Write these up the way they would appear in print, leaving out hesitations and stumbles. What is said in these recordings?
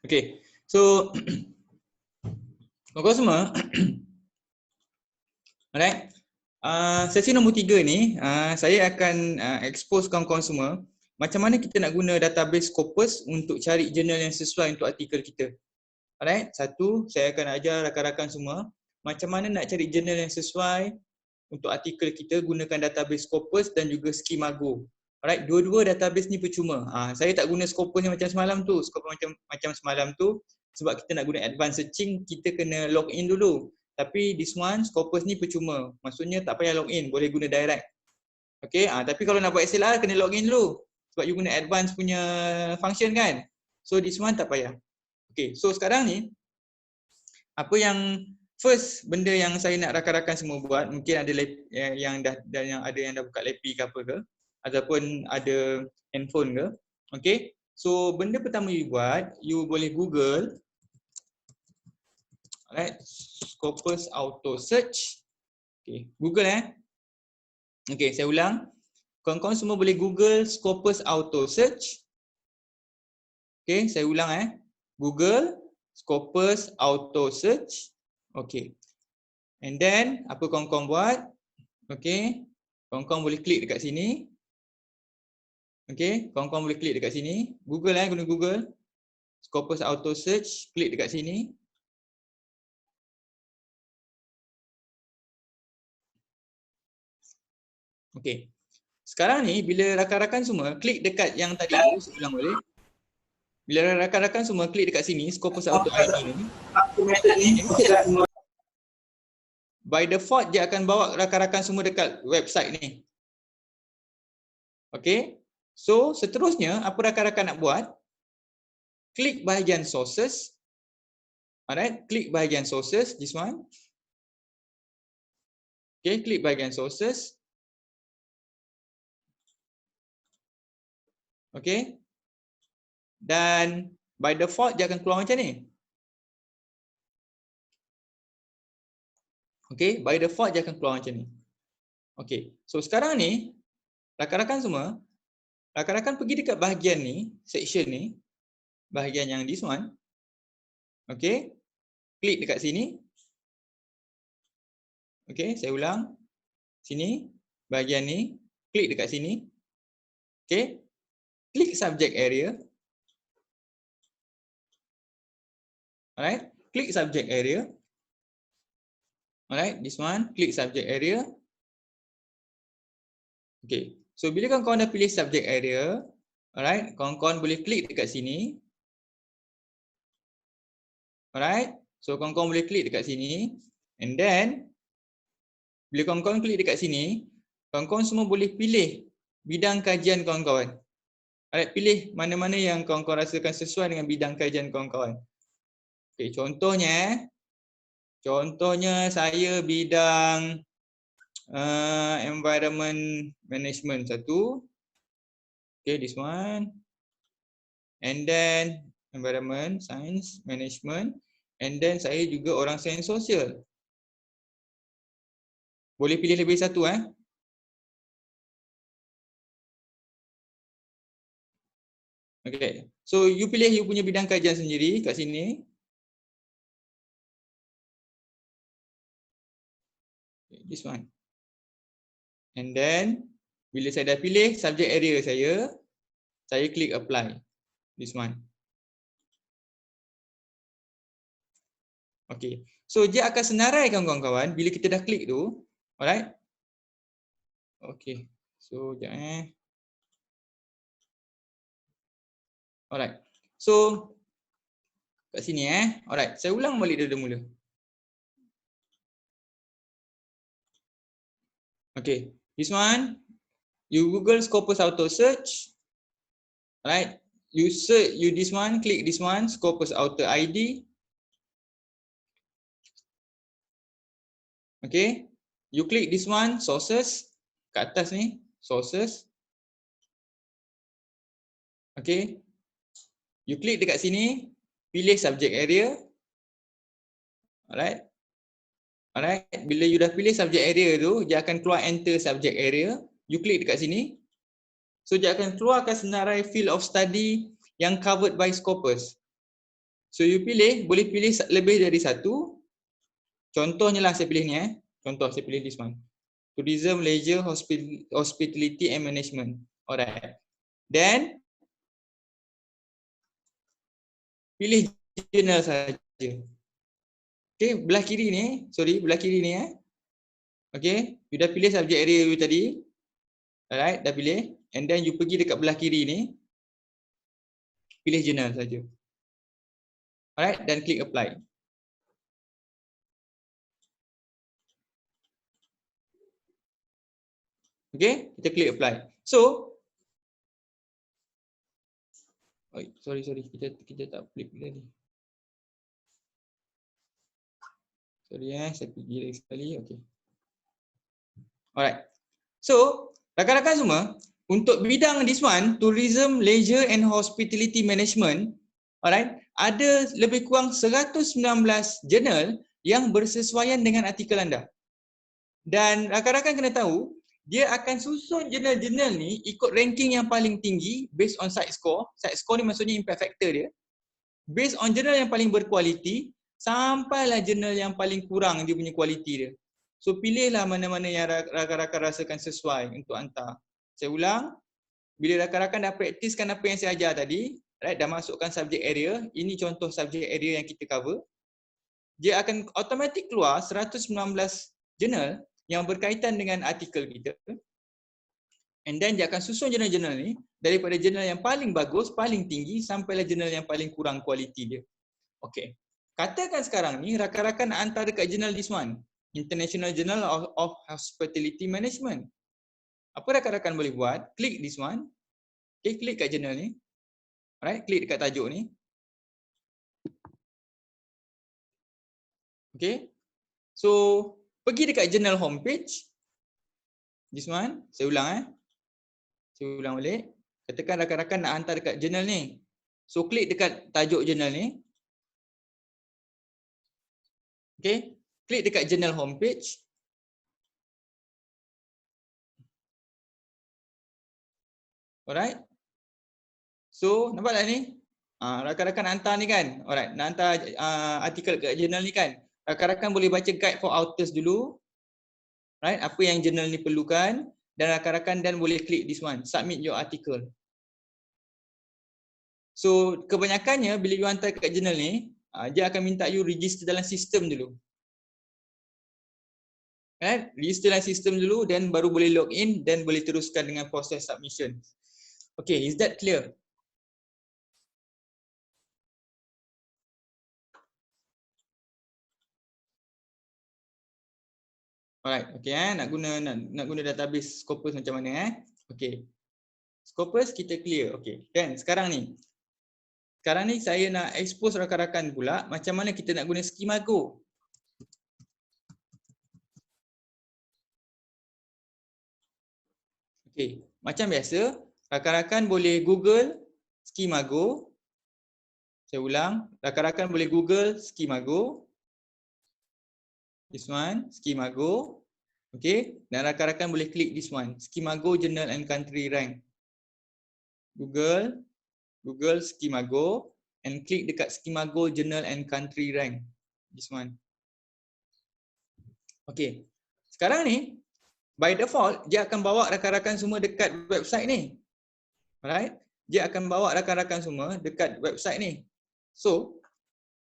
Okay, so kawan-kawan semua, alright. Sesi nombor 3 ni, saya akan expose kawan-kawan semua macam mana kita nak guna database Scopus untuk cari jurnal yang sesuai untuk artikel kita. Alright, satu, saya akan ajar rakan-rakan semua macam mana nak cari jurnal yang sesuai untuk artikel kita gunakan database Scopus dan juga Skimago. Alright, dua-dua database ni percuma. Saya tak guna Scopus ni macam semalam tu. Scopus macam semalam tu sebab kita nak guna advanced searching, kita kena log in dulu. Tapi this one, Scopus ni percuma. Maksudnya tak payah log in, boleh guna direct. Okay, tapi kalau nak buat SLR kena log in dulu. Sebab you guna advanced punya function kan. So this one tak payah. Okay, so sekarang ni, apa yang first benda yang saya nak rakan-rakan semua buat, mungkin ada yang dah buka Lapi ke apa ke, ataupun ada handphone ke. Okay, so benda pertama you buat, you boleh Google. Alright, Scopus Auto Search. Okay, Google Okay, saya ulang. Kawan-kawan semua boleh Google Scopus Auto Search. Okay, saya ulang Google Scopus Auto Search. Okay. And then, apa kawan-kawan buat? Okay. Kawan-kawan boleh klik dekat sini. Okay, kawan-kawan boleh klik dekat sini. Google guna Google. Scopus Auto Search, klik dekat sini. Okay. Sekarang ni, bila rakan-rakan semua klik dekat yang tadi tu, saya ulang boleh. Bila rakan-rakan semua klik dekat sini, Scopus Auto ID ni, by default dia akan bawa rakan-rakan semua dekat website ni. Okay. So, seterusnya, apa rakan-rakan nak buat? Klik bahagian sources. Alright, klik bahagian sources, this one. Okay, klik bahagian sources. Okay. Dan by default dia akan keluar macam ni. Okay, by default dia akan keluar macam ni. Okay, so sekarang ni, rakan-rakan semua, rakan-rakan pergi dekat bahagian ni, section ni, bahagian yang this one. Okay, klik dekat sini. Okay, saya ulang. Sini, bahagian ni, klik dekat sini. Okay, klik subject area. Alright, klik subject area. Alright, this one, klik subject area. Okay, so bila kawan-kawan dah pilih subject area, alright, kawan-kawan boleh klik dekat sini. Alright, so kawan-kawan boleh klik dekat sini. And then, bila kawan-kawan klik dekat sini, kawan-kawan semua boleh pilih bidang kajian kawan-kawan. Alright, pilih mana-mana yang kawan-kawan rasakan sesuai dengan bidang kajian kawan-kawan. Okay, contohnya saya bidang environment management satu. Okay, this one. And then environment science management. And then saya juga orang sains sosial. Boleh pilih lebih satu Okay. So you pilih you punya bidang kajian sendiri kat sini. Okay, this one. And then bila saya dah pilih subject area saya klik apply. This one. Okay. So dia akan senaraikan kawan-kawan bila kita dah klik tu. Alright. Okay. So sekejap Alright. So kat sini Alright. Saya ulang balik dari mula. Okay. This one. You Google Scopus Auto Search. Alright. You search this one, click this one, Scopus Auto ID. Okay. You click this one, sources. Kat atas ni, sources. Okay. You klik dekat sini, pilih subject area. Alright. Alright. Bila you dah pilih subject area tu, dia akan keluar enter subject area. You klik dekat sini. So dia akan keluarkan senarai field of study yang covered by Scopus. So you pilih, boleh pilih lebih dari satu. Contohnya lah saya pilih ni Contoh saya pilih this one. Tourism, Leisure, Hospitality and Management. Alright. Then pilih journal saja. Okay, belah kiri ni, belah kiri ni Okay, you dah pilih subject area you tadi. Alright, dah pilih. And then you pergi dekat belah kiri ni. Pilih journal saja. Alright, dan klik apply. Okay, kita klik apply. So, sorry, kita tak flip tadi. Sorry saya pergi lagi sekali. Okay. Alright. So, rakan-rakan semua, untuk bidang this one, Tourism, Leisure and Hospitality Management, alright, ada lebih kurang 119 jurnal yang bersesuaian dengan artikel anda. Dan rakan-rakan kena tahu, dia akan susun jurnal-jurnal ni ikut ranking yang paling tinggi based on site score. Site score ni maksudnya impact factor dia. Based on jurnal yang paling berkualiti, sampailah jurnal yang paling kurang dia punya kualiti dia. So pilihlah mana-mana yang rakan-rakan rasakan sesuai untuk hantar. Saya ulang, bila rakan-rakan dah praktiskan apa yang saya ajar tadi, right, dah masukkan subject area, ini contoh subject area yang kita cover, dia akan automatik keluar 119 jurnal yang berkaitan dengan artikel kita. And then dia akan susun jurnal-jurnal ni daripada jurnal yang paling bagus, paling tinggi sampailah jurnal yang paling kurang kualiti dia. Okay. Katakan sekarang ni rakan-rakan nak hantar dekat jurnal this one, International Journal of Hospitality Management. Apa rakan-rakan boleh buat? Klik this one. Okay, klik kat jurnal ni. Alright, klik dekat tajuk ni. Okay. So, pergi dekat jurnal homepage. This one, saya ulang Saya ulang balik. Katakan rakan-rakan nak hantar dekat jurnal ni. So, klik dekat tajuk jurnal ni. Okay, klik dekat jurnal homepage. Alright. So, nampak tak ni? Rakan-rakan hantar ni kan? Alright, nak hantar artikel kat jurnal ni kan? Rakan-rakan boleh baca guide for authors dulu. Right, apa yang jurnal ni perlukan dan rakan-rakan dan boleh klik this one, submit your article. So, kebanyakannya bila you hantar kat jurnal ni, dia akan minta you register dalam sistem dulu. Right? Register dalam sistem dulu dan baru boleh log in dan boleh teruskan dengan proses submission. Okay, is that clear? Alright, okay nak guna database Scopus macam mana Okay. Scopus kita clear. Okay. Dan sekarang ni saya nak expose rakan-rakan pula macam mana kita nak guna Schemago. Okay, macam biasa, rakan-rakan boleh Google Schemago. Saya ulang, rakan-rakan boleh Google Schemago. This one, Schemago. Okay, dan rakan-rakan boleh klik this one, Schemago Journal and Country Rank. Google Schemago and klik dekat Schemago Journal and Country Rank. This one. Okay, sekarang ni by default, dia akan bawa rakan-rakan semua dekat website ni. Alright? Dia akan bawa rakan-rakan semua dekat website ni. So,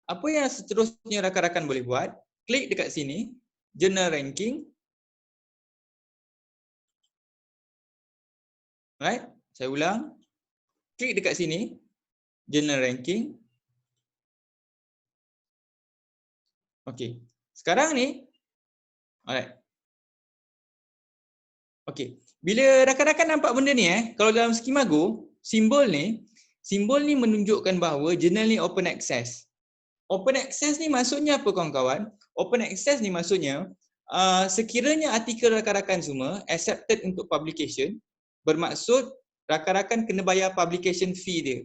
apa yang seterusnya rakan-rakan boleh buat? Klik dekat sini, Journal Ranking. Alright? Saya ulang. Klik dekat sini, Journal Ranking. Okay. Sekarang ni, alright. Okay. Bila rakan-rakan nampak benda ni kalau dalam Schemago, simbol ni menunjukkan bahawa jurnal ni open access. Open access ni maksudnya apa kawan-kawan? Open access ni maksudnya sekiranya artikel rakan-rakan semua accepted untuk publication, bermaksud rakan-rakan kena bayar publication fee dia.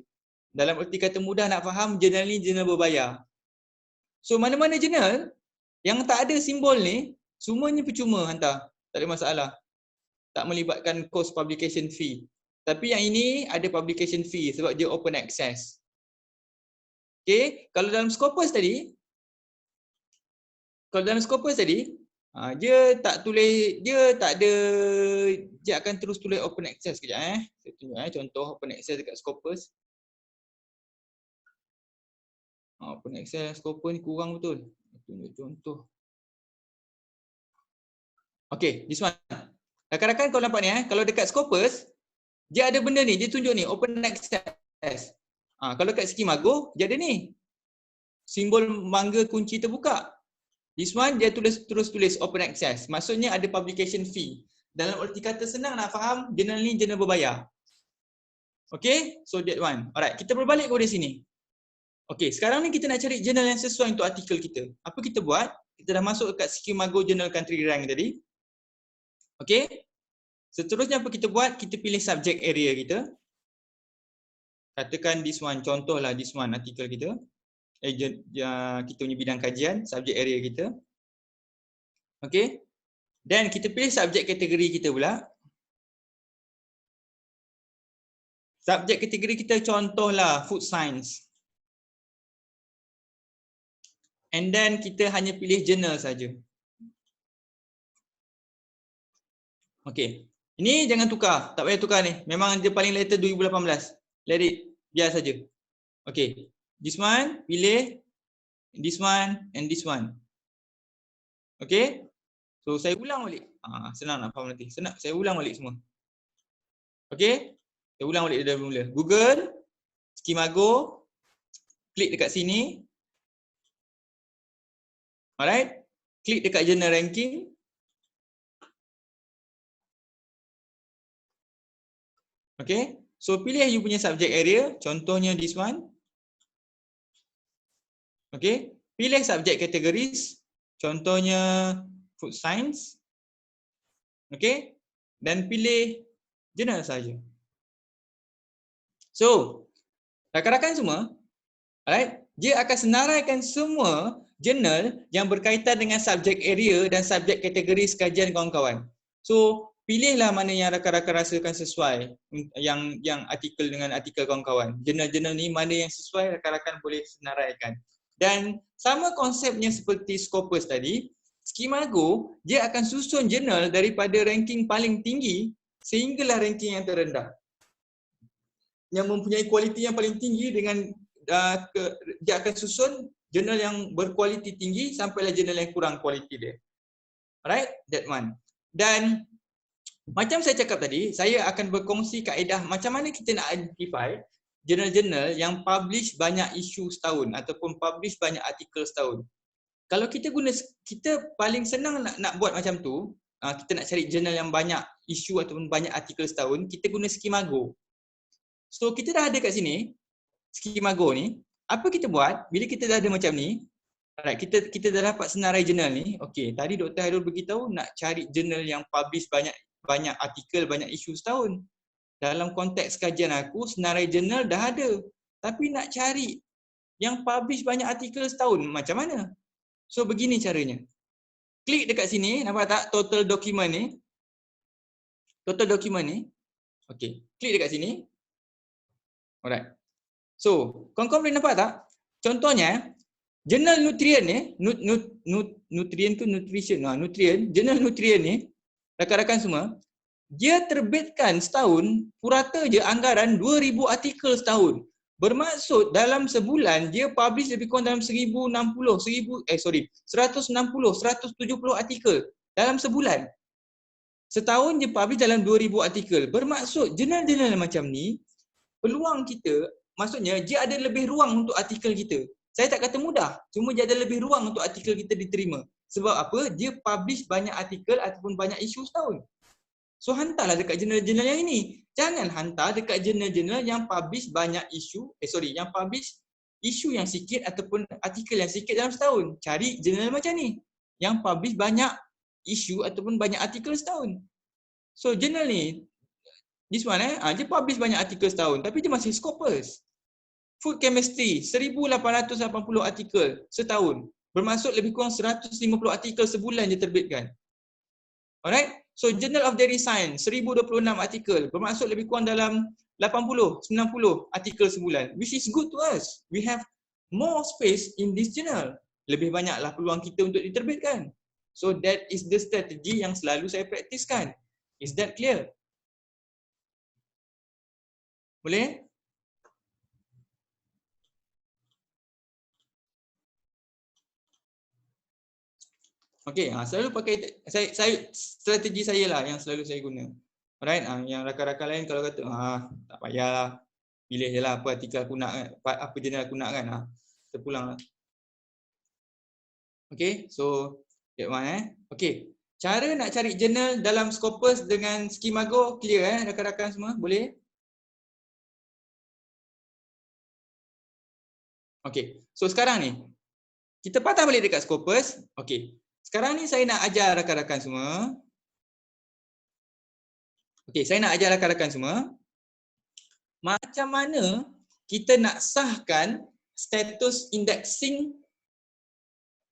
Dalam erti kata mudah nak faham, jurnal ni jurnal berbayar. So mana-mana jurnal yang tak ada simbol ni, semuanya percuma hantar. Tak ada masalah. Tak melibatkan cost publication fee. Tapi yang ini ada publication fee sebab dia open access. Okay, kalau dalam Scopus tadi, dia tak tulis, dia tak ada, dia akan terus tulis open access kejap Saya tunjuk contoh open access dekat Scopus. Open access Scopus ni kurang betul. Tunjuk contoh. Okay, this one. Rakan-rakan kau nampak ni kalau dekat Scopus, dia ada benda ni, dia tunjuk ni open access. Kalau kat Skimago, dia ada ni. Simbol mangga kunci terbuka. This one dia terus tulis open access. Maksudnya ada publication fee. Dalam erti kata senang nak faham, jurnal ni jurnal berbayar. Okay, so that one. Alright, kita berbalik kepada sini. Okay, sekarang ni kita nak cari jurnal yang sesuai untuk artikel kita. Apa kita buat? Kita dah masuk dekat Skimago Journal Country Rank tadi. Okay. Seterusnya apa kita buat? Kita pilih subject area kita. Katakan this one, contohlah this one artikel kita. Kita punya bidang kajian, subjek area kita. Okey. Dan kita pilih subjek kategori kita pula. Subjek kategori kita contohlah food science. And then kita hanya pilih journal saja. Okey. Ini jangan tukar, tak payah tukar ni. Memang dia paling latest 2018. Let it, biar saja. Okey. This one, pilih this one and this one. Okay. So saya ulang balik. Senang nak faham nanti. Senang, saya ulang balik semua. Okay. Saya ulang balik dari mula. Google, Skimago, klik dekat sini. Alright. Klik dekat journal ranking. Okay. So pilih you punya subject area. Contohnya this one. Okay. Pilih subject categories. Contohnya food science. Okay. Dan pilih journal saja. So, rakan-rakan semua, alright, dia akan senaraikan semua jurnal yang berkaitan dengan subjek area dan subjek kategori kajian kawan-kawan. So, pilihlah mana yang rakan-rakan rasakan sesuai yang artikel dengan artikel kawan-kawan. Jurnal-jurnal ni mana yang sesuai rakan-rakan boleh senaraikan. Dan sama konsepnya seperti Scopus tadi, Skimago dia akan susun jurnal daripada ranking paling tinggi sehinggalah ranking yang terendah. Yang mempunyai kualiti yang paling tinggi dengan dia akan susun jurnal yang berkualiti tinggi sampailah jurnal yang kurang kualiti dia. Alright, that one. Dan macam saya cakap tadi, saya akan berkongsi kaedah macam mana kita nak identify jurnal-jurnal yang publish banyak isu setahun ataupun publish banyak artikel setahun. Kalau kita paling senang nak buat macam tu, kita nak cari jurnal yang banyak isu ataupun banyak artikel setahun, kita guna Skimago. So kita dah ada kat sini Skimago ni. Apa kita buat bila kita dah ada macam ni? Alright, kita dah dapat senarai jurnal ni. Okey, tadi Dr. Hairul beritahu nak cari jurnal yang publish banyak artikel, banyak isu setahun. Dalam konteks kajian aku, senarai jurnal dah ada. Tapi nak cari yang publish banyak artikel setahun macam mana? So begini caranya. Klik dekat sini, nampak tak total document ni? Total document ni. Okey, klik dekat sini. Alright. So, kawan-kawan boleh nampak tak? Contohnya, jurnal nutrien ni, nutrien tu nutrition, nutrien, jurnal nutrien ni, rakan-rakan semua, dia terbitkan setahun purata je anggaran 2000 artikel setahun. Bermaksud dalam sebulan dia publish lebih kurang dalam 160, 170 artikel dalam sebulan. Setahun dia publish dalam 2000 artikel. Bermaksud jurnal-jurnal macam ni, peluang kita, maksudnya dia ada lebih ruang untuk artikel kita. Saya tak kata mudah, cuma dia ada lebih ruang untuk artikel kita diterima. Sebab apa? Dia publish banyak artikel ataupun banyak isu setahun. So hantarlah dekat jurnal-jurnal yang ini. Jangan hantar dekat jurnal-jurnal yang publish banyak isu, yang publish isu yang sikit ataupun artikel yang sikit dalam setahun. Cari jurnal macam ni yang publish banyak isu ataupun banyak artikel setahun. So jurnal ni, this one dia publish banyak artikel setahun tapi dia masih Scopus. Food Chemistry 1880 artikel setahun. Bermaksud lebih kurang 150 artikel sebulan dia terbitkan. Alright? So Journal of Dairy Science 1026 artikel. Bermaksud lebih kurang dalam 80, 90 artikel sebulan. Which is good to us. We have more space in this journal. Lebih banyaklah peluang kita untuk diterbitkan. So that is the strategy yang selalu saya praktiskan. Is that clear? Boleh? Okey, selalu pakai saya strategi saya lah yang selalu saya guna. Alright, yang rakan-rakan lain kalau kata tak payahlah, pilih je lah apa artikel aku nak kan, apa jurnal aku nak kan, terpulang lah. Okey, so that one Okey, cara nak cari jurnal dalam Scopus dengan Skimago clear rakan-rakan semua, boleh? Okey, so sekarang ni kita patah balik dekat Scopus. Okey, sekarang ni saya nak ajar rakan-rakan semua. Okey, saya nak ajar rakan-rakan semua macam mana kita nak sahkan status indexing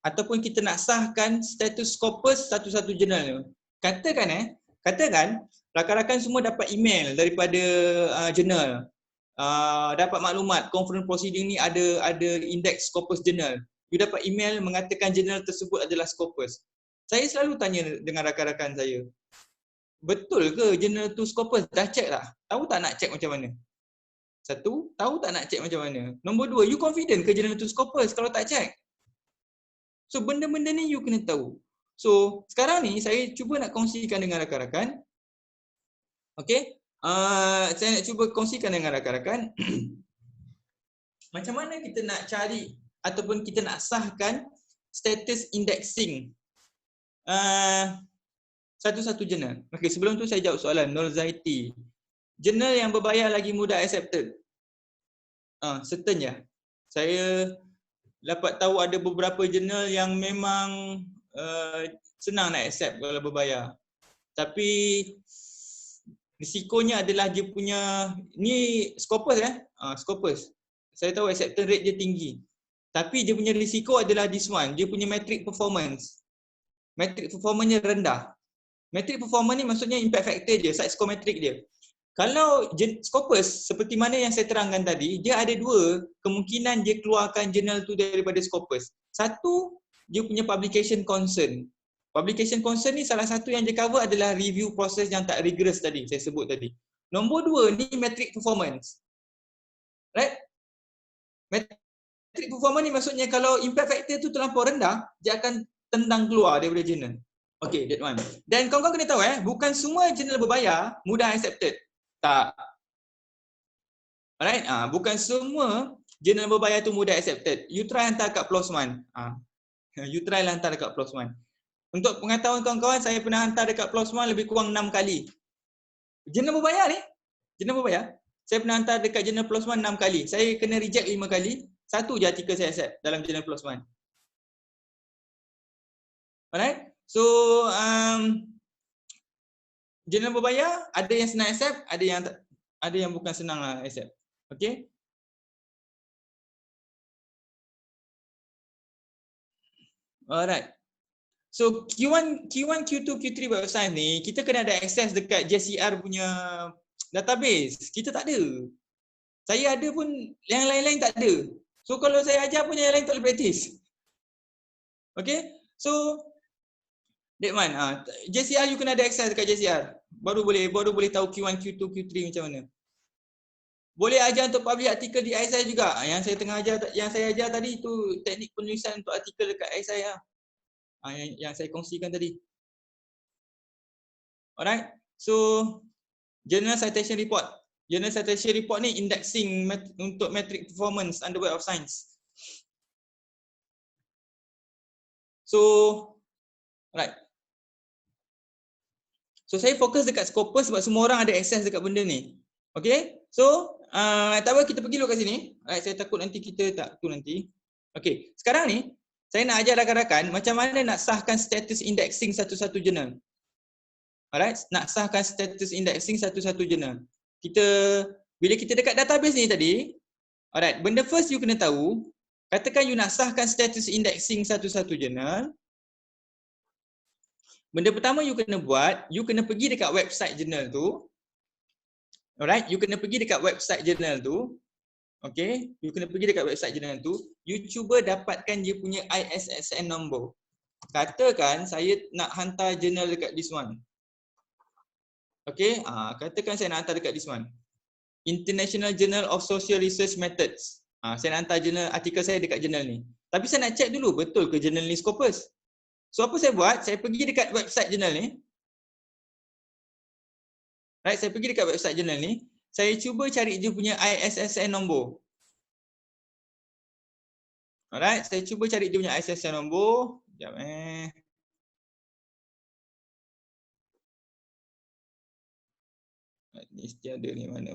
ataupun kita nak sahkan status Scopus satu-satu jurnal tu. Katakan rakan-rakan semua dapat email daripada jurnal. Dapat maklumat conference proceeding ni ada indeks Scopus jurnal. You dapat email mengatakan jurnal tersebut adalah Scopus. Saya selalu tanya dengan rakan-rakan saya, betul ke jurnal tu Scopus? Dah check tak? Tahu tak nak check macam mana? Satu, tahu tak nak check macam mana? Nombor dua, you confident ke jurnal tu Scopus kalau tak check? So benda-benda ni you kena tahu. So sekarang ni saya cuba nak kongsikan dengan rakan-rakan. Okay, saya nak cuba kongsikan dengan rakan-rakan macam mana kita nak cari ataupun kita nak sahkan status indexing satu-satu jurnal. Okay, sebelum tu saya jawab soalan Nurzaiti. Jurnal yang berbayar lagi mudah accepted? Certain je. Saya dapat tahu ada beberapa jurnal yang memang senang nak accept kalau berbayar. Tapi risikonya adalah dia punya, ni Scopus Scopus. Saya tahu acceptance rate dia tinggi. Tapi dia punya risiko adalah this one, dia punya metric performance. Metric performance-nya rendah. Metric performance ni maksudnya impact factor dia, side score metric dia. Kalau Scopus seperti mana yang saya terangkan tadi, dia ada dua kemungkinan dia keluarkan jurnal tu daripada Scopus. Satu, dia punya publication concern. Publication concern ni salah satu yang dia cover adalah review proses yang tak rigorous tadi, saya sebut tadi. Nombor dua ni metric performance. Right? Metric performance ni maksudnya kalau impact factor tu terlampau rendah, dia akan tendang keluar daripada jurnal. Okay, that one. Dan kawan-kawan kena tahu bukan semua jurnal berbayar mudah accepted. Tak. Alright, bukan semua jurnal berbayar tu mudah accepted. You try hantar kat PLOS ONE. You try lah hantar dekat PLOS ONE. Untuk pengetahuan kawan-kawan, saya pernah hantar dekat PLOS ONE lebih kurang 6 kali. Jurnal berbayar ni, jurnal berbayar, saya pernah hantar dekat jurnal PLOS ONE 6 kali. Saya kena reject 5 kali. Satu je artikel saya accept dalam jurnal PLOS ONE. Alright. So, jurnal berbayar, ada yang senang accept, ada yang bukan senang lah accept. Okay. Alright. So Q1, Q2, Q3 Web of Science ni kita kena ada akses dekat JCR punya database. Kita tak ada. Saya ada pun yang lain-lain tak ada. So kalau saya ajar pun yang lain tak boleh praktis. Okay. So that one. JCR you kena ada akses dekat JCR. Baru boleh tahu Q1, Q2, Q3 macam mana. Boleh ajar untuk publish artikel di ISI juga. Yang saya ajar tadi tu teknik penulisan untuk artikel dekat ISI lah. Yang saya kongsikan tadi. Alright. So Journal Citation Report. Journal Citation Report ni indexing untuk metric performance under Web of Science. So alright. So saya fokus dekat Scopus sebab semua orang ada akses dekat benda ni. Okay. So tak apa, kita pergi dulu kat sini. Alright, saya takut nanti kita tak tu nanti. Okay. Sekarang ni saya nak ajar rakan-rakan macam mana nak sahkan status indexing satu-satu jurnal. Alright, nak sahkan status indexing satu-satu jurnal. Bila kita dekat database ni tadi, alright, benda first you kena tahu, katakan you nak sahkan status indexing satu-satu jurnal. Benda pertama you kena buat, you kena pergi dekat website jurnal tu. Alright, you kena pergi dekat website jurnal tu. Okay, you kena pergi dekat website jurnal tu, you cuba dapatkan dia punya ISSN number. Katakan saya nak hantar jurnal dekat this one. Okay, katakan saya nak hantar dekat this one. International Journal of Social Research Methods. Saya nak hantar jurnal artikel saya dekat jurnal ni. Tapi saya nak check dulu betul ke jurnal ni Scopus. So apa saya buat? Saya pergi dekat website jurnal ni. Right, saya pergi dekat website jurnal ni. Saya cuba cari dia punya ISSN nombor. Alright, saya cuba cari dia punya ISSN nombor. Sekejap Mesti ada ni, mana.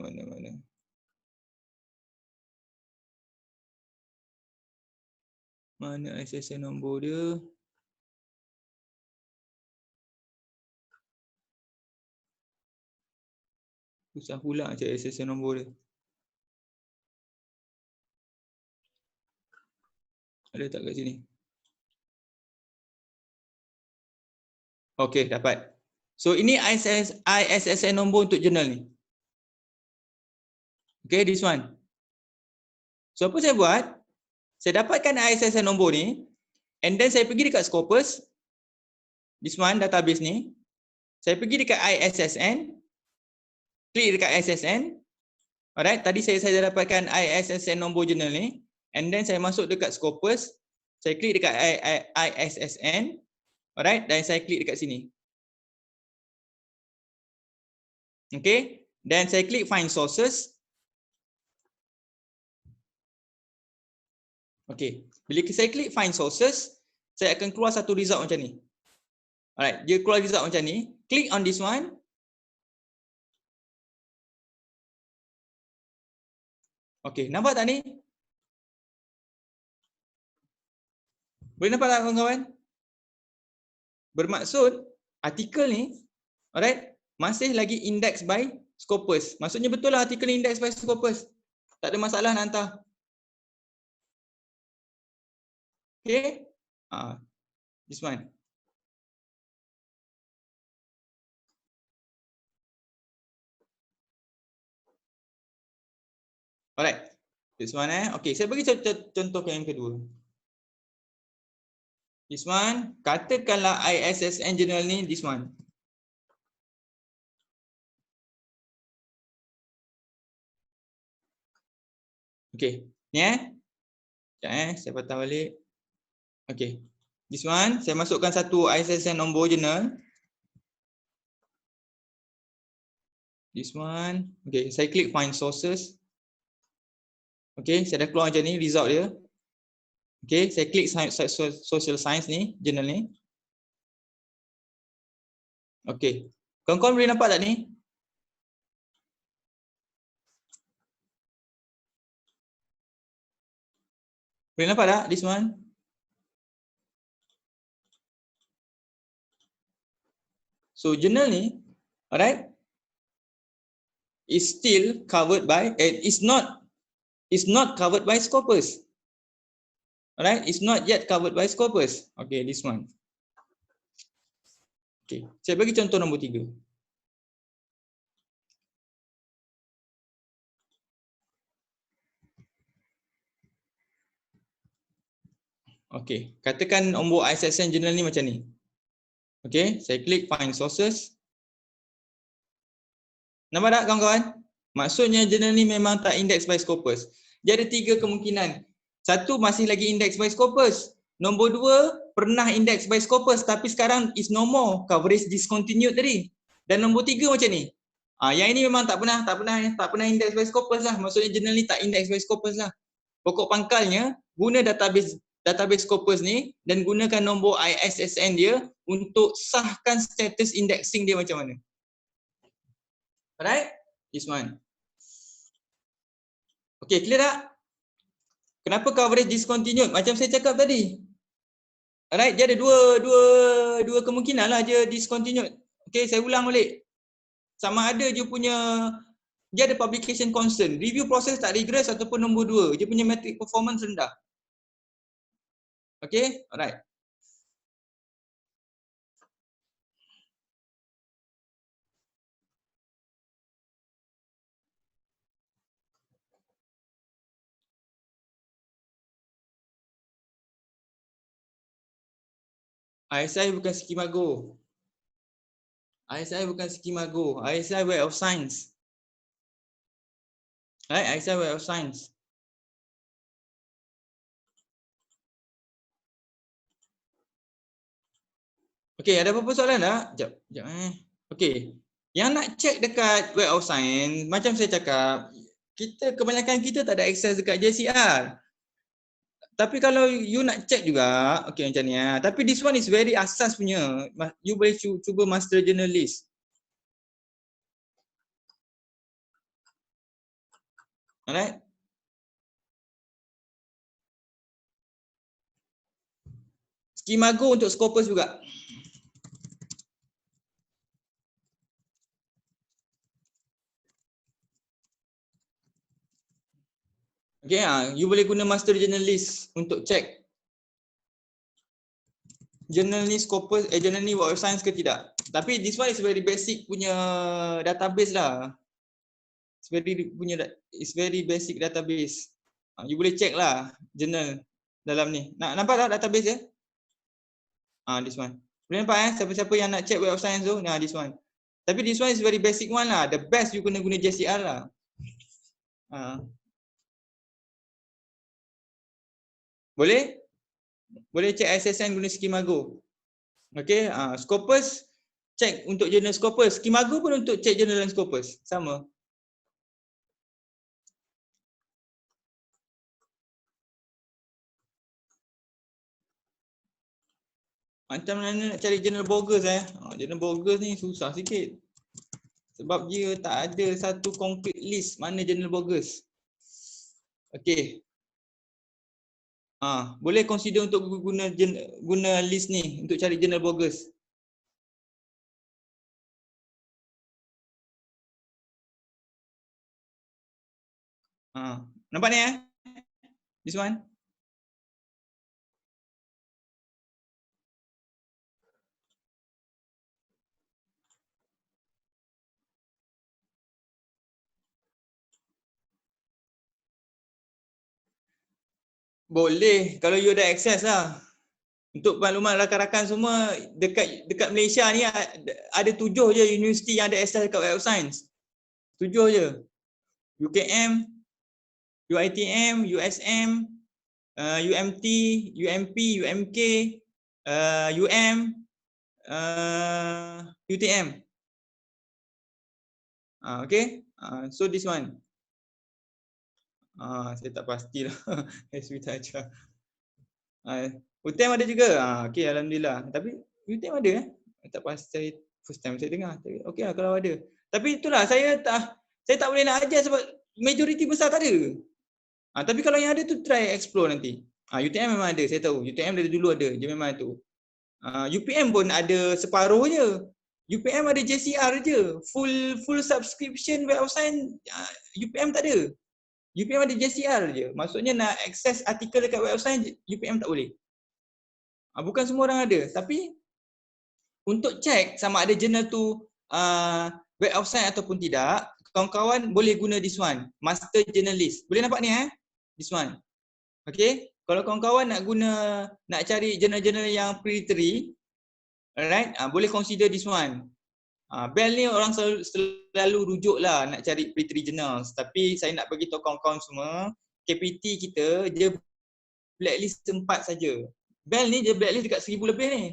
Mana ISSN nombor dia? Susah pula cari ISSN nombor dia. Ada tak kat sini? Okey, dapat. So ini ISSN nombor untuk jurnal ni. Okay, this one. So apa saya buat? Saya dapatkan ISSN nombor ni, and then saya pergi dekat Scopus, this one database ni. Saya pergi dekat ISSN, klik dekat ISSN. Alright, tadi saya dah dapatkan ISSN nombor jurnal ni, and then saya masuk dekat Scopus, saya klik dekat ISSN, alright, dan saya klik dekat sini. Okay, dan saya klik find sources. Okay, bila saya klik find sources, saya akan keluar satu result macam ni. Alright, dia keluar result macam ni. Click on this one. Okay, nampak tak ni? Boleh nampak tak kawan-kawan? Bermaksud artikel ni, alright, masih lagi index by Scopus. Maksudnya betul lah artikel ni index by Scopus. Tak ada masalah nak hantar. Okay, this one. Alright, this one Okay, saya bagi contoh yang kedua. This one, katakanlah ISSN journal ni, this one. Okay, ni sekejap saya patah balik. Okay, this one, saya masukkan satu ISSN nombor jurnal. This one, okay, saya klik find sources. Okay, saya dah keluar macam ni result dia. Okay, saya klik social science ni, jurnal ni. Okay, kawan-kawan boleh nampak tak ni? Boleh nampak tak this one? So jurnal ni, alright, is still covered by, is not covered by Scopus. Alright, it's not yet covered by Scopus. Okay, this one. Okay, saya bagi contoh nombor 3. Okay, katakan nombor ISSN journal ni macam ni. Okay, saya klik find sources. Nampak tak kawan-kawan? Maksudnya jurnal ni memang tak index by Scopus. Dia ada 3 kemungkinan. Satu, masih lagi index by Scopus. Nombor 2, pernah index by Scopus tapi sekarang is no more, coverage discontinued tadi. Dan nombor 3 macam ni. Yang ini memang tak pernah index by Scopus lah. Maksudnya jurnal ni tak index by Scopus lah. Pokok pangkalnya, guna database Scopus ni dan gunakan nombor ISSN dia untuk sahkan status indexing dia macam mana. Alright? This one. Okay, clear tak? Kenapa coverage discontinued? Macam saya cakap tadi. Alright, dia ada dua kemungkinan lah dia discontinued. Okay, saya ulang balik. Sama ada dia ada publication concern, review proses tak rigorous ataupun nombor 2, dia punya metric performance rendah. Okay, alright. ISI bukan Skimago. ISI bukan Skimago. ISI Web of Science. Right? ISI Web of Science. Okey, ada apa-apa soalan tak? Sekejap. Okey. Yang nak check dekat Web of Science, macam saya cakap, kebanyakan kita tak ada akses dekat JCR. Tapi kalau you nak check juga, okey macam ni ah. Tapi this one is very asas punya. You boleh cuba master journalist. Alright? Skimago untuk Scopus juga. Okay, you boleh guna master journalist untuk check journalist Scopus, journalist Web of Science ke tidak. Tapi this one is very basic punya database lah. It's very basic database. You boleh check lah journal dalam ni. Nampak tak database dia? This one. Boleh nampak siapa-siapa yang nak check Web of Science tu, this one. Tapi this one is very basic one lah. The best you kena guna JCR lah. Boleh? Boleh check SSN guna Skimago. Okay, Scopus check untuk jurnal Scopus. Skimago pun untuk check jurnal Scopus. Sama. Macam mana nak cari jurnal bogus Jurnal bogus ni susah sikit. Sebab dia tak ada satu concrete list mana jurnal bogus. Okay. Boleh consider untuk guna list ni untuk cari jurnal bogus. Nampak ni This one. Boleh kalau you ada akses lah. Untuk maklumat rakan-rakan semua dekat Malaysia ni ada 7 je universiti yang ada akses dekat Web of Science. 7 je. UKM, UiTM, USM, UMT, UMP, UMK, UM, UTM. Okay. So this one. Saya tak pastilah. SW tak ajar. UTM ada juga. Okay, alhamdulillah. Tapi UTM ada tak pasti, first time saya dengar. Okey lah kalau ada. Tapi itulah saya tak boleh nak ajar sebab majoriti besar tak ada. Tapi kalau yang ada tu try explore nanti. UTM memang ada, saya tahu. UTM dari dulu ada, dia memang tu. UPM pun ada separuh je. UPM ada JCR je. Full subscription Web of Science UPM tak ada. UPM ada JCR je. Maksudnya nak akses artikel dekat Web of Science UPM tak boleh. Bukan semua orang ada. Tapi untuk check sama ada jurnal tu Web of Science ataupun tidak, kawan-kawan boleh guna this one, Master Journalist. Boleh nampak ni This one. Okay. Kalau kawan-kawan nak cari jurnal-jurnal yang predatory, alright, boleh consider this one. Bell ni orang selalu rujuk lah nak cari predatory journals. Tapi saya nak bagi tahu kawan-kawan semua, KPT kita dia blacklist 4 saja. Bell ni dia blacklist dekat 1000 lebih ni.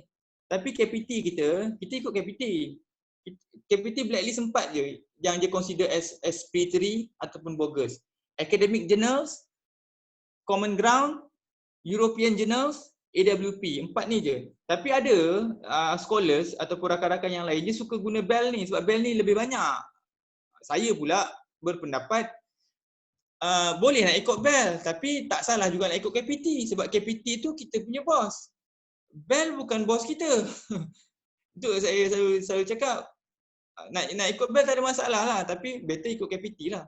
Tapi KPT kita ikut KPT. KPT blacklist 4 je yang dia consider as predatory ataupun bogus. Academic journals, Common Ground, European Journals, AWP. 4 ni je. Tapi ada scholars ataupun rakan-rakan yang lain dia suka guna Bell ni sebab Bell ni lebih banyak. Saya pula berpendapat boleh nak ikut Bell tapi tak salah juga nak ikut KPT sebab KPT tu kita punya bos. Bell bukan bos kita. Itu saya selalu cakap nak ikut Bell tak ada masalah lah tapi better ikut KPT lah.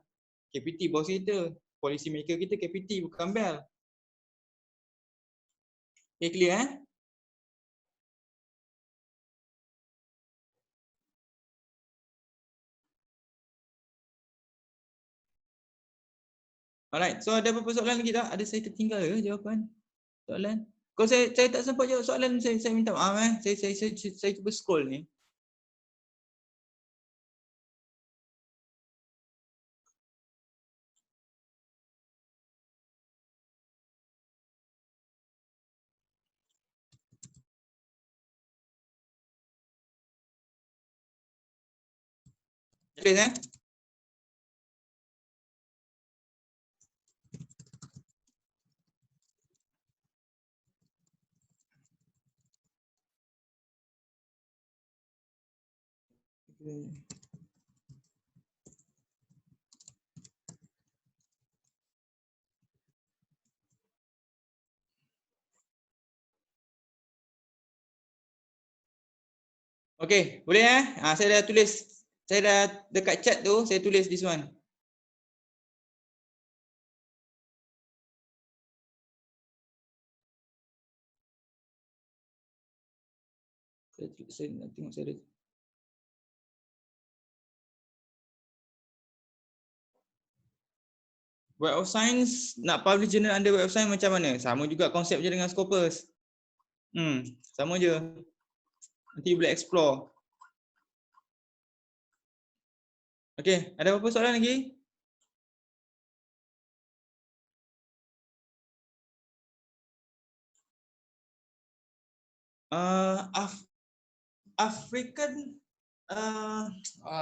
KPT bos kita, policy maker kita KPT bukan Bell. Okay, clear Alright, so ada apa-apa soalan lagi tak? Ada saya tertinggal ke jawapan soalan? Kalau saya tak sempat jawab soalan, saya minta maaf Saya cuba scroll ni. Tulis Okey, boleh saya dah tulis. Saya dah dekat chat tu, saya tulis this one. Saya nak tengok saya ada. Web of Science, nak publish journal under Web of Science macam mana? Sama juga konsep je dengan Scopus. Sama je. Nanti boleh explore. Okey, ada apa-apa soalan lagi? African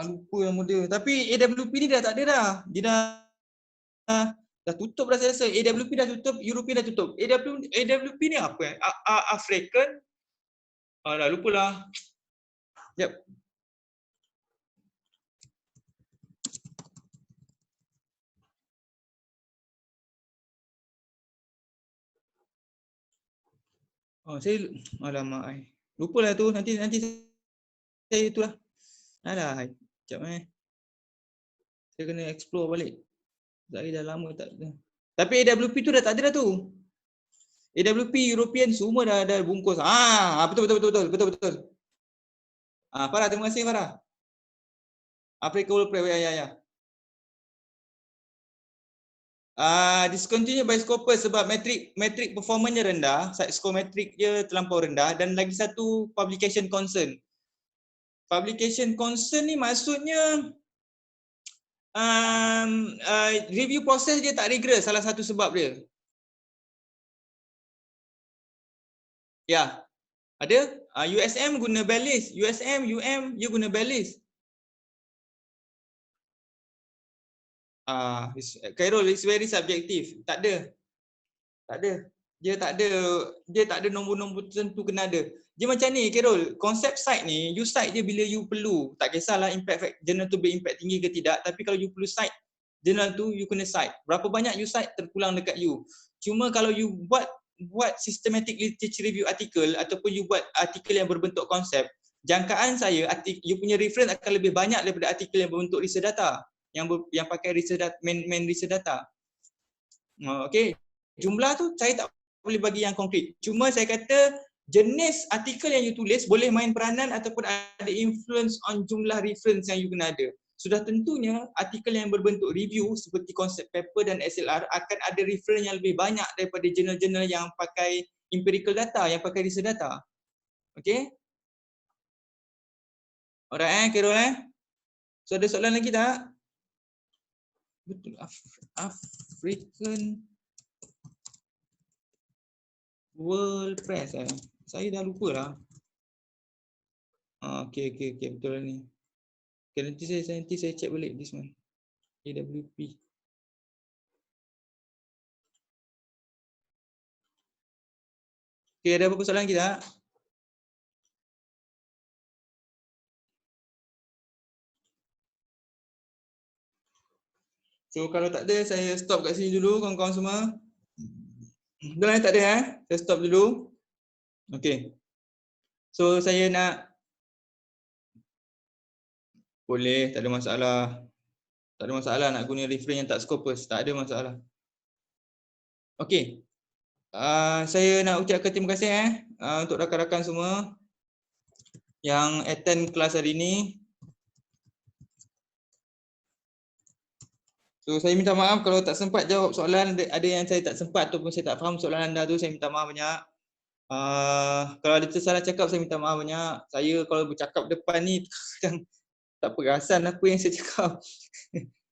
lupa nama dia. Tapi AWP ni dah tak ada dah. Dia dah tutup dah saya rasa. AWP dah tutup, European dah tutup. AWP ni apa African? Dah lupalah. Jap. Saya alamak lupalah tu, nanti saya itulah. Alah, jap saya kena explore balik. Saya dah lama tak ada. Tapi AWP tu dah tak ada dah tu. AWP European semua dah bungkus. Betul. Farah, terima kasih Farah. Africa World Press, ya. Discontinue by Scopus sebab metrik performanya rendah, side score metrik dia terlampau rendah, dan lagi satu publication concern. Publication concern ni maksudnya review proses dia tak rigorous, salah satu sebab dia. Ya. Ada USM guna balance, USM UM dia guna balance. Khairul, it's very subjective. Tak ada. Dia tak ada nombor-nombor tertentu kena ada. Dia macam ni Khairul, konsep site ni you cite je bila you perlu. Tak kisahlah impact journal tu berimpact tinggi ke tidak, tapi kalau you perlu cite journal tu, you kena cite. Berapa banyak you cite terpulang dekat you. Cuma kalau you buat systematic literature review artikel ataupun you buat artikel yang berbentuk konsep, jangkaan saya you punya reference akan lebih banyak daripada artikel yang berbentuk research data, yang pakai research data, main research data. Okey, jumlah tu saya tak boleh bagi yang konkret. Cuma saya kata jenis artikel yang you tulis boleh main peranan ataupun ada influence on jumlah reference yang you kena ada. Sudah tentunya artikel yang berbentuk review seperti konsep paper dan SLR akan ada reference yang lebih banyak daripada jurnal-jurnal yang pakai empirical data, yang pakai research data. Okey? Alright Khairul So ada soalan lagi tak? Betul, African World Press saya dah lupa lah. Okey, betul lah ni. Okay, nanti saya check balik this one. AWP. Okay, ada apa-apa soalan lagi tak? So kalau tak ada, saya stop kat sini dulu kawan-kawan semua. Betul tak ada Saya stop dulu. Okay. So saya nak boleh, tak ada masalah. Tak ada masalah nak guna reference yang tak Scopus, tak ada masalah. Okay. Saya nak ucapkan terima kasih untuk rakan-rakan semua yang attend kelas hari ini. So saya minta maaf kalau tak sempat jawab soalan, ada yang saya tak sempat ataupun saya tak faham soalan anda tu, saya minta maaf banyak. Kalau ada tersalah cakap saya minta maaf banyak. Saya kalau bercakap depan ni kadang tak perasan apa yang saya cakap.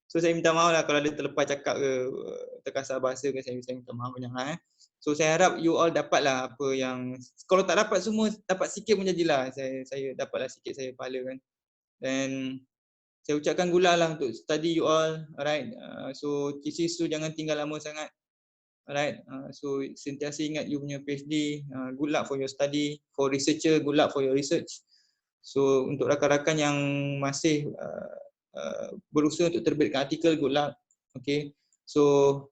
So saya minta maaf lah kalau ada terlepas cakap ke, terkasar bahasa ke, saya minta maaf banyak lah. So saya harap you all dapat lah apa yang, kalau tak dapat semua, dapat sikit pun jadilah. Saya dapatlah sikit, saya pahala kan. Dan saya ucapkan gula lah untuk study you all. Alright. So thesis tu jangan tinggal lama sangat. Alright, so sentiasa ingat you punya PhD, good luck for your study. For researcher, good luck for your research. So untuk rakan-rakan yang masih berusaha untuk terbitkan artikel, good luck. Okay, so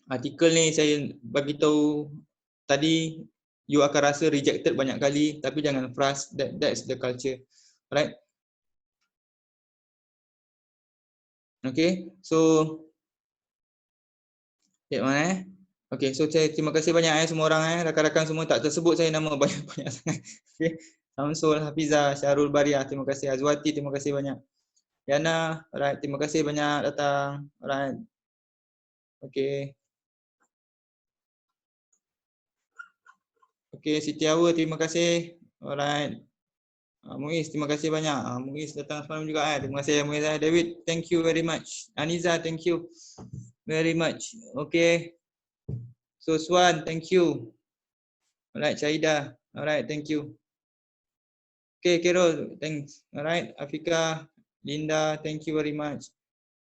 artikel ni saya bagi tahu tadi, you akan rasa rejected banyak kali, tapi jangan frust, that's the culture. Alright. Okay, so mana okay, so saya terima kasih banyak semua orang rakan-rakan semua, tak tersebut saya nama banyak-banyak sangat. Okay. Samsul, Hafizah, Syahrul Bariah, terima kasih. Azwati, terima kasih banyak. Yana, alright, terima kasih banyak datang. Alright. Okay. Okay, Siti Awa, terima kasih. Alright. Muiz, terima kasih banyak. Muiz datang semalam juga. Terima kasih Muiz. David, thank you very much. Aniza, thank you very much. Okay. So Swan, thank you. Alright, Syahida. Alright, thank you. Okay, Carol, thanks. Alright, Afika, Linda, thank you very much.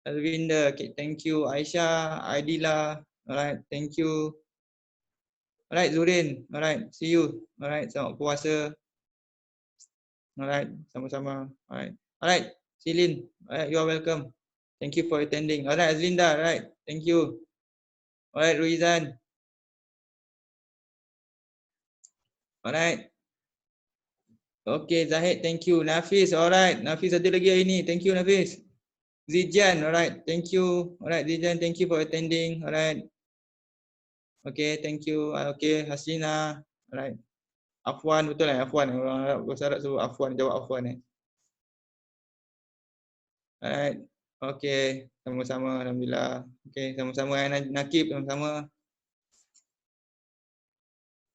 Alvinda, okay, thank you. Aisyah, Aidila, alright, thank you. Alright, Zurin, alright, see you. Alright, selamat puasa. Alright, sama-sama. Alright, alright, Silin, alright, you are welcome. Thank you for attending. Alright, Azlinda, alright, thank you. Alright, Ruizan. Alright. Okay, Zahid, thank you. Nafis, alright. Nafis ada lagi hari ni. Thank you, Nafis. Zijan, alright. Thank you. Alright, Zijan, thank you for attending. Alright. Okay, thank you. Okay, Haslina. Alright. Afwan, betul lah Afwan. Orang Arab bahasa Arab sebut Afwan, jawab Afwan. Alright. Okay, sama-sama. Alhamdulillah. Okay, sama-sama. Nakib, sama-sama.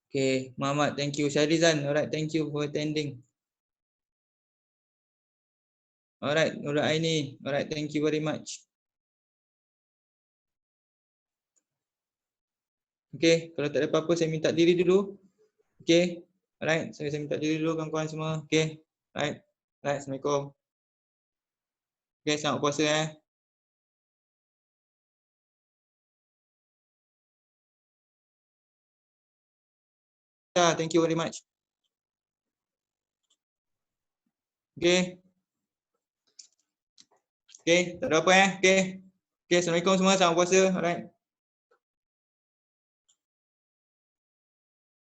Okay, Muhammad, thank you. Syahrizan, alright, thank you for attending. Alright, Nur Aini, alright, thank you very much. Okay, kalau tak ada apa-apa, saya minta diri dulu. Okay, alright, saya minta diri dulu kawan-kawan semua. Okay, alright, alright, Assalamualaikum. Okay, selamat puasa Thank you very much. Okay. Okay, tak ada apa Okay. Okay, Assalamualaikum semua, selamat puasa. Alright.